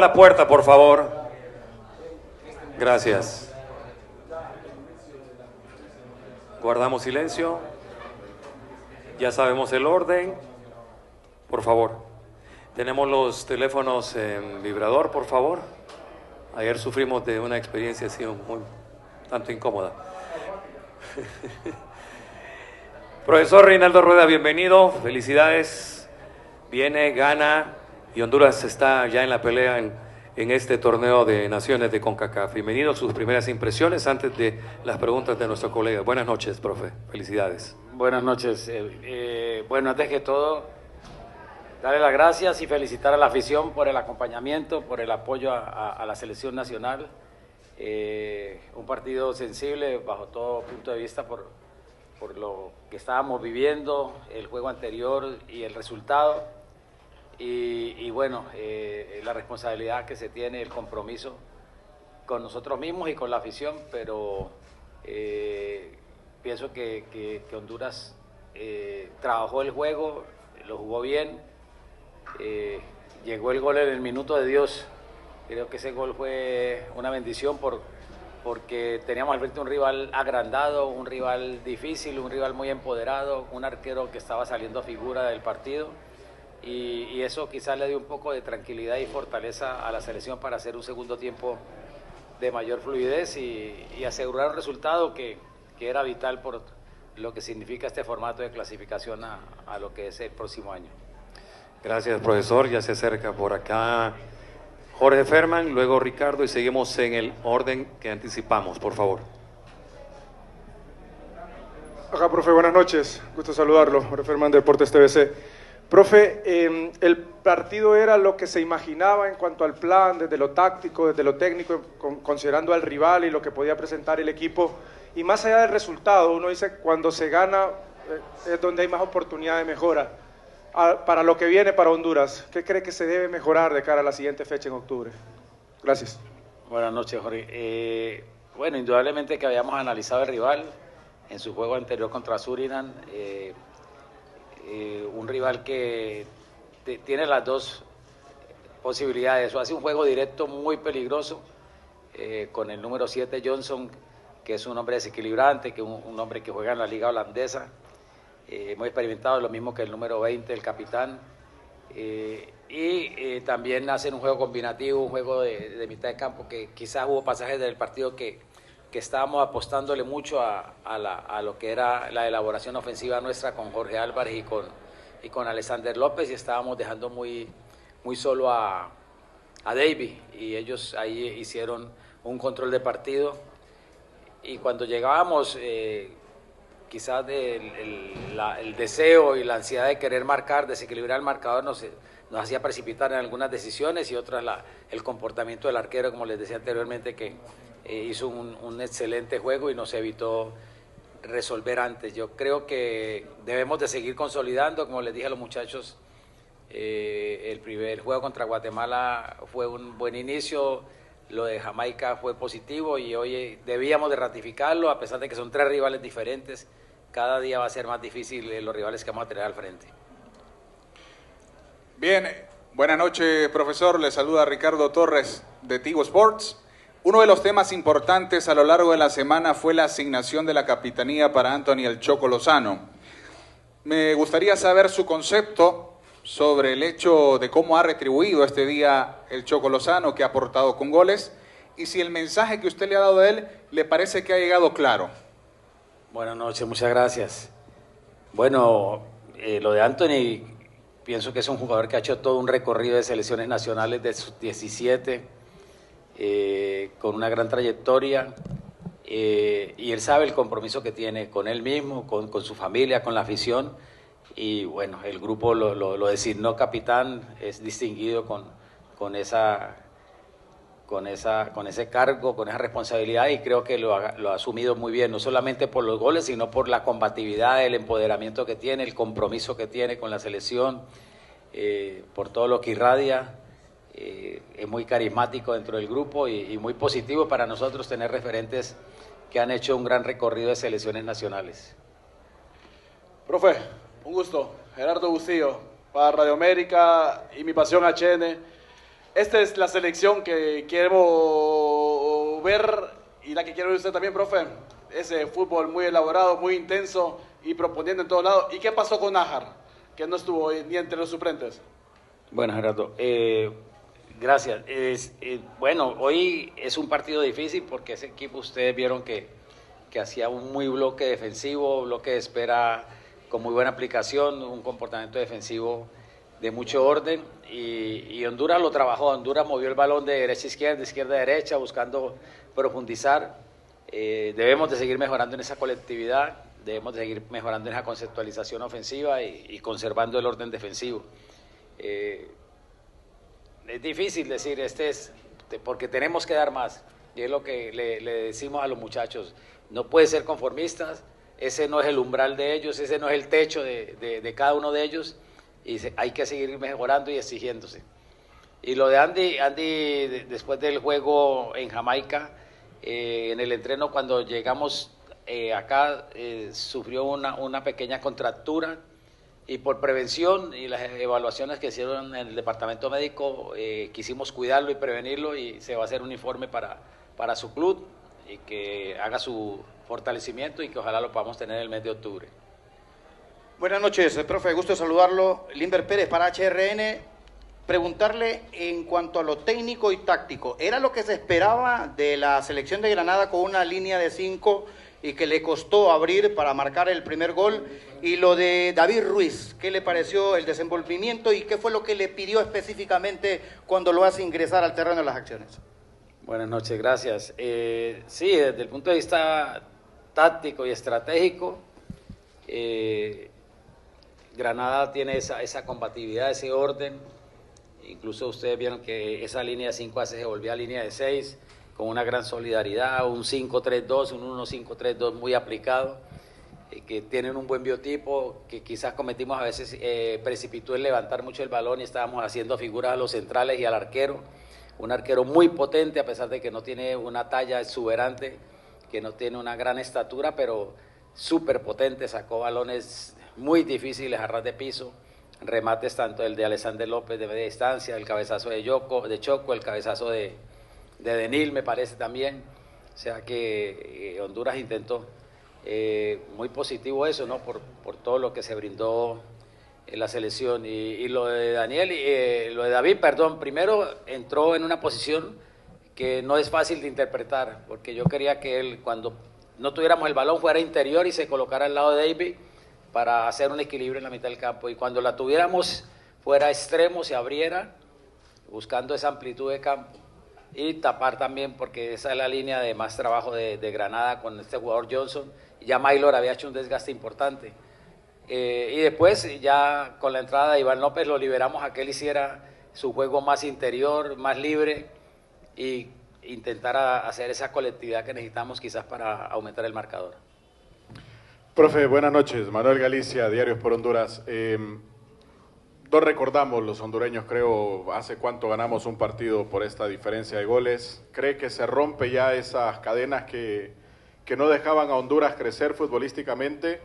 La puerta, por favor. Gracias. Guardamos silencio. Ya sabemos el orden. Por favor. Tenemos los teléfonos en vibrador, por favor. Ayer sufrimos de una experiencia así muy tanto incómoda. Profesor Reinaldo Rueda, bienvenido. Felicidades. Viene, gana. Y Honduras está ya en la pelea en este torneo de naciones de CONCACAF. Bienvenido, sus primeras impresiones antes de las preguntas de nuestro colega. Buenas noches, profe. Felicidades. Buenas noches. Bueno, antes que todo, darle las gracias y felicitar a la afición por el acompañamiento, por el apoyo a la selección nacional. Un partido sensible bajo todo punto de vista por lo que estábamos viviendo, el juego anterior y el resultado. Y bueno, la responsabilidad que se tiene, el compromiso con nosotros mismos y con la afición, pero pienso que Honduras trabajó el juego, lo jugó bien, llegó el gol en el minuto de Dios. Creo que ese gol fue una bendición porque teníamos al frente un rival agrandado, un rival difícil, un rival muy empoderado, un arquero que estaba saliendo a figura del partido. Y eso quizás le dio un poco de tranquilidad y fortaleza a la selección para hacer un segundo tiempo de mayor fluidez y asegurar un resultado que era vital por lo que significa este formato de clasificación a lo que es el próximo año. Gracias, profesor. Ya se acerca por acá Jorge Ferman, luego Ricardo y seguimos en el orden que anticipamos, por favor. Ajá, profe, buenas noches. Gusto saludarlo. Jorge Ferman, Deportes TVC. Profe, el partido era lo que se imaginaba en cuanto al plan, desde lo táctico, desde lo técnico, considerando al rival y lo que podía presentar el equipo. Y más allá del resultado, uno dice cuando se gana es donde hay más oportunidad de mejora. Para lo que viene para Honduras, ¿qué cree que se debe mejorar de cara a la siguiente fecha en octubre? Gracias. Buenas noches, Jorge. Bueno, indudablemente que habíamos analizado el rival en su juego anterior contra Surinam. Un rival que tiene las dos posibilidades, o hace un juego directo muy peligroso con el número 7 Johnson, que es un hombre desequilibrante, que un hombre que juega en la liga holandesa, muy experimentado, lo mismo que el número 20, el capitán, y también hacen un juego combinativo, un juego de mitad de campo, que quizás hubo pasajes del partido que estábamos apostándole mucho a lo que era la elaboración ofensiva nuestra con Jorge Álvarez y con Alexander López, y estábamos dejando muy solo a David, y ellos ahí hicieron un control de partido, y cuando llegábamos quizás el deseo y la ansiedad de querer marcar, desequilibrar el marcador nos hacía precipitar en algunas decisiones, y otras el comportamiento del arquero, como les decía anteriormente, que hizo un excelente juego y nos evitó resolver antes. Yo creo que debemos de seguir consolidando, como les dije a los muchachos, el primer juego contra Guatemala fue un buen inicio, lo de Jamaica fue positivo y hoy debíamos de ratificarlo, a pesar de que son tres rivales diferentes. Cada día va a ser más difícil los rivales que vamos a tener al frente. Bien, buenas noches, profesor. Le saluda Ricardo Torres de Tigo Sports. Uno de los temas importantes a lo largo de la semana fue la asignación de la capitanía para Anthony El Choco Lozano. Me gustaría saber su concepto sobre el hecho de cómo ha retribuido este día el Choco Lozano, que ha aportado con goles, y si el mensaje que usted le ha dado a él le parece que ha llegado claro. Buenas noches, muchas gracias. Bueno, lo de Anthony, pienso que es un jugador que ha hecho todo un recorrido de selecciones nacionales de sus 17, con una gran trayectoria, y él sabe el compromiso que tiene con él mismo, con su familia, con la afición, y bueno, el grupo lo designó capitán, es distinguido con ese cargo, con esa responsabilidad, y creo que lo ha asumido muy bien, no solamente por los goles, sino por la combatividad, el empoderamiento que tiene, el compromiso que tiene con la selección, por todo lo que irradia. Es muy carismático dentro del grupo y muy positivo para nosotros tener referentes que han hecho un gran recorrido de selecciones nacionales. Profe, un gusto. Gerardo Bustillo, para Radio América y Mi Pasión HN. Esta es la selección que quiero ver y la que quiere ver usted también, profe. Ese fútbol muy elaborado, muy intenso y proponiendo en todos lados. ¿Y qué pasó con Nájar, que no estuvo ni entre los suplentes? Bueno, Gerardo, gracias. Bueno, hoy es un partido difícil porque ese equipo ustedes vieron que hacía un muy bloque defensivo, bloque de espera con muy buena aplicación, un comportamiento defensivo de mucho orden y Honduras lo trabajó. Honduras movió el balón de derecha a izquierda a derecha, buscando profundizar. Debemos de seguir mejorando en esa colectividad, debemos de seguir mejorando en esa conceptualización ofensiva y conservando el orden defensivo. Es difícil decir, porque tenemos que dar más, y es lo que le decimos a los muchachos, no puede ser conformistas, ese no es el umbral de ellos, ese no es el techo de cada uno de ellos, y hay que seguir mejorando y exigiéndose. Y lo de Andy después del juego en Jamaica, en el entreno cuando llegamos acá, sufrió una pequeña contractura, y por prevención y las evaluaciones que hicieron en el departamento médico, quisimos cuidarlo y prevenirlo, y se va a hacer un informe para su club y que haga su fortalecimiento y que ojalá lo podamos tener en el mes de octubre. Buenas noches, profe, gusto saludarlo. Limber Pérez para HRN. Preguntarle en cuanto a lo técnico y táctico, ¿era lo que se esperaba de la selección de Granada con una línea de 5 y que le costó abrir para marcar el primer gol? Y lo de David Ruiz, ¿qué le pareció el desenvolvimiento y qué fue lo que le pidió específicamente cuando lo hace ingresar al terreno de las acciones? Buenas noches, gracias. Sí, desde el punto de vista táctico y estratégico, Granada tiene esa combatividad, ese orden. Incluso ustedes vieron que esa línea de 5 se volvía a línea de 6, con una gran solidaridad, un 5-3-2, un 1-5-3-2 muy aplicado, que tienen un buen biotipo, que quizás cometimos a veces, precipitó en levantar mucho el balón y estábamos haciendo figuras a los centrales y al arquero. Un arquero muy potente, a pesar de que no tiene una talla exuberante, que no tiene una gran estatura, pero súper potente, sacó balones muy difíciles a ras de piso, remates tanto el de Alexander López de media distancia, el cabezazo de Choco, el cabezazo de Denil me parece también, o sea que Honduras intentó. Muy positivo eso, ¿no? Por todo lo que se brindó en la selección. Y lo de lo de David, primero entró en una posición que no es fácil de interpretar, porque yo quería que él, cuando no tuviéramos el balón, fuera interior y se colocara al lado de David para hacer un equilibrio en la mitad del campo, y cuando la tuviéramos fuera extremo, se abriera buscando esa amplitud de campo y tapar también, porque esa es la línea de más trabajo de Granada con este jugador Johnson. Ya Maylor había hecho un desgaste importante, y después ya con la entrada de Iván López lo liberamos a que él hiciera su juego más interior, más libre, y intentara hacer esa colectividad que necesitamos quizás para aumentar el marcador. Profe, buenas noches. Manuel Galicia, Diarios por Honduras. No recordamos los hondureños, creo, hace cuánto ganamos un partido por esta diferencia de goles. ¿Cree que se rompe ya esas cadenas que no dejaban a Honduras crecer futbolísticamente?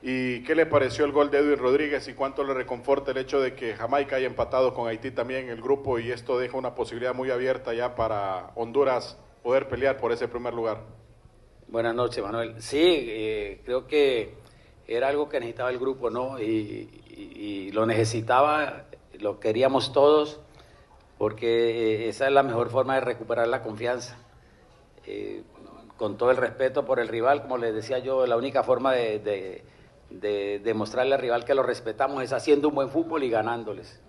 ¿Y qué le pareció el gol de Edwin Rodríguez y cuánto le reconforta el hecho de que Jamaica haya empatado con Haití también en el grupo, y esto deja una posibilidad muy abierta ya para Honduras poder pelear por ese primer lugar? Buenas noches, Manuel. Sí, creo que era algo que necesitaba el grupo, ¿no? Y lo necesitaba, lo queríamos todos, porque esa es la mejor forma de recuperar la confianza. Con todo el respeto por el rival, como les decía yo, la única forma de demostrarle al rival que lo respetamos es haciendo un buen fútbol y ganándoles.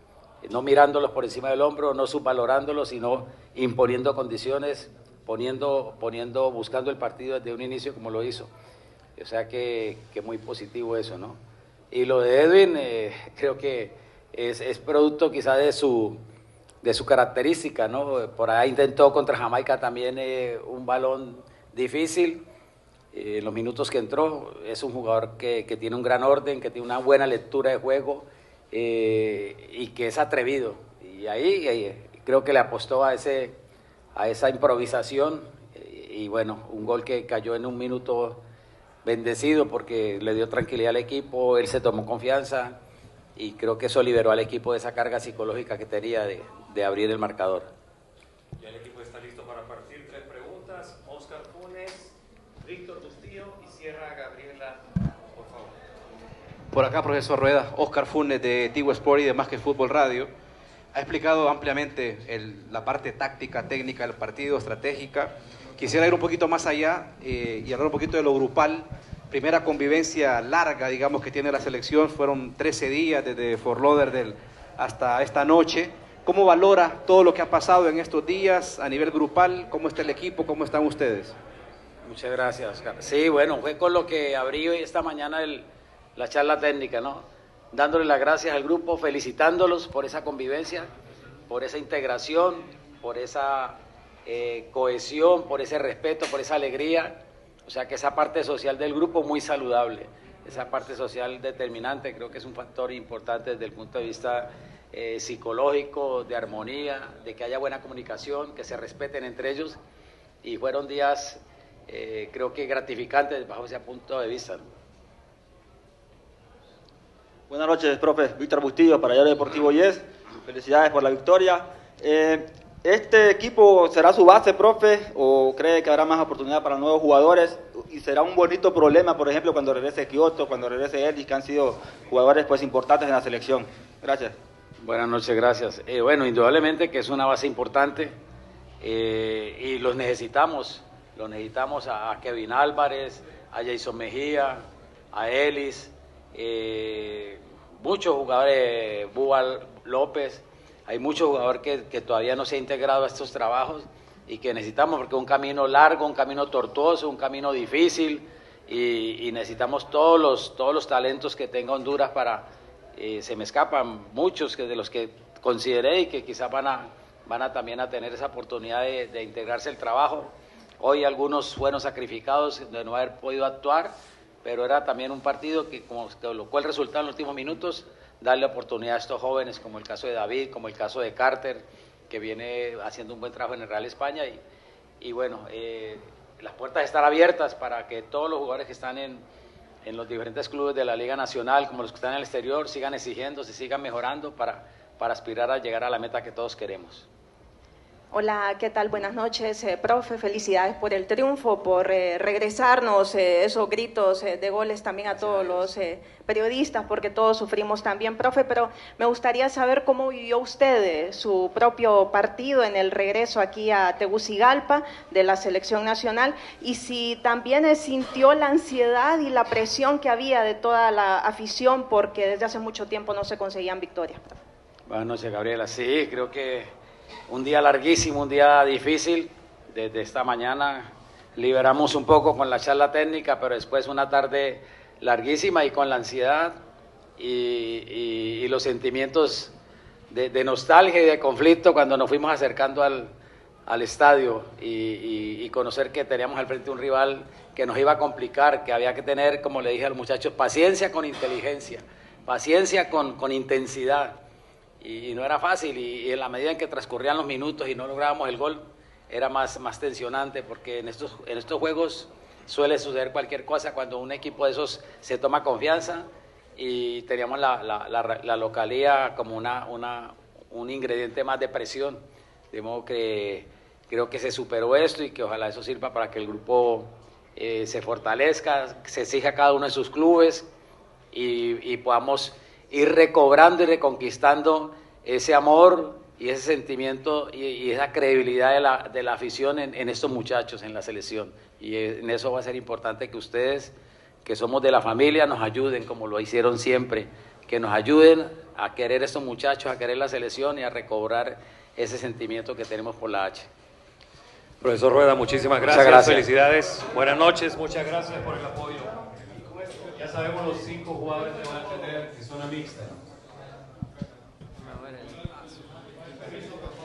No mirándolos por encima del hombro, no subvalorándolos, sino imponiendo condiciones, buscando el partido desde un inicio como lo hizo. O sea que muy positivo eso, ¿no? Y lo de Edwin, creo que es producto quizá de su característica, ¿no? Por ahí intentó contra Jamaica también un balón difícil. En los minutos que entró, es un jugador que tiene un gran orden, que tiene una buena lectura de juego, y que es atrevido. Y ahí creo que le apostó a esa improvisación, y bueno, un gol que cayó en un minuto bendecido porque le dio tranquilidad al equipo, él se tomó confianza y creo que eso liberó al equipo de esa carga psicológica que tenía de de abrir el marcador. Ya el equipo está listo para partir. 3 preguntas. Oscar Funes, Víctor Bustillo y Sierra Gabriela, por favor. Por acá, profesor Rueda, Oscar Funes de Tigo Sport y de Más que Fútbol Radio. Ha explicado ampliamente la parte táctica, técnica del partido, estratégica. Quisiera ir un poquito más allá y hablar un poquito de lo grupal. Primera convivencia larga, digamos, que tiene la selección. Fueron 13 días desde Fort Lauderdale hasta esta noche. ¿Cómo valora todo lo que ha pasado en estos días a nivel grupal? ¿Cómo está el equipo? ¿Cómo están ustedes? Muchas gracias, Oscar. Sí, bueno, fue con lo que abrí hoy esta mañana la charla técnica, ¿no? Dándole las gracias al grupo, felicitándolos por esa convivencia, por esa integración, por esa cohesión, por ese respeto, por esa alegría. O sea que esa parte social del grupo muy saludable, esa parte social determinante, creo que es un factor importante desde el punto de vista psicológico, de armonía, de que haya buena comunicación, que se respeten entre ellos. Y fueron días, creo que gratificantes bajo ese punto de vista, ¿no? Buenas noches, profe. Víctor Bustillo, para Diario Deportivo Yes. Felicidades por la victoria. ¿Este equipo será su base, profe, o cree que habrá más oportunidad para nuevos jugadores? ¿Y será un bonito problema, por ejemplo, cuando regrese Kioto, cuando regrese Ellis, que han sido jugadores pues importantes en la selección? Gracias. Buenas noches, gracias. Bueno, indudablemente que es una base importante y los necesitamos. Los necesitamos a Kevin Álvarez, a Jason Mejía, a Ellis, muchos jugadores, Búbal López. Hay muchos jugadores que todavía no se han integrado a estos trabajos y que necesitamos, porque es un camino largo, un camino tortuoso, un camino difícil y necesitamos todos los talentos que tenga Honduras para... se me escapan muchos de los que consideré y que quizás van a también a tener esa oportunidad de integrarse al trabajo. Hoy algunos fueron sacrificados de no haber podido actuar, pero era también un partido que colocó el resultado en los últimos minutos, darle oportunidad a estos jóvenes, como el caso de David, como el caso de Carter, que viene haciendo un buen trabajo en el Real España. Y bueno, las puertas están abiertas para que todos los jugadores que están en los diferentes clubes de la Liga Nacional, como los que están en el exterior, sigan exigiendo, se sigan mejorando para aspirar a llegar a la meta que todos queremos. Hola, ¿qué tal? Buenas noches, profe. Felicidades por el triunfo, por regresarnos esos gritos de goles también a todos los periodistas, porque todos sufrimos también, profe, pero me gustaría saber cómo vivió usted su propio partido en el regreso aquí a Tegucigalpa de la selección nacional y si también sintió la ansiedad y la presión que había de toda la afición porque desde hace mucho tiempo no se conseguían victorias. Buenas noches, Gabriela. Sí, creo que un día larguísimo, un día difícil. Desde esta mañana liberamos un poco con la charla técnica, pero después una tarde larguísima y con la ansiedad y los sentimientos de nostalgia y de conflicto cuando nos fuimos acercando al estadio y conocer que teníamos al frente un rival que nos iba a complicar, que había que tener, como le dije a los muchachos, paciencia con inteligencia, paciencia con intensidad. Y no era fácil y en la medida en que transcurrían los minutos y no lográbamos el gol era más tensionante porque en estos juegos suele suceder cualquier cosa cuando un equipo de esos se toma confianza y teníamos la localía como un ingrediente más de presión, de modo que creo que se superó esto y que ojalá eso sirva para que el grupo se fortalezca, se exija a cada uno de sus clubes y podamos ir recobrando y reconquistando ese amor y ese sentimiento y esa credibilidad de la afición en estos muchachos, en la selección. Y en eso va a ser importante que ustedes, que somos de la familia, nos ayuden como lo hicieron siempre, que nos ayuden a querer a estos muchachos, a querer la selección y a recobrar ese sentimiento que tenemos por la H. Profesor Rueda, muchísimas gracias. Muchas gracias. Felicidades. Buenas noches, muchas gracias por el apoyo. Ya sabemos los 5 jugadores que van a tener, que son mixta.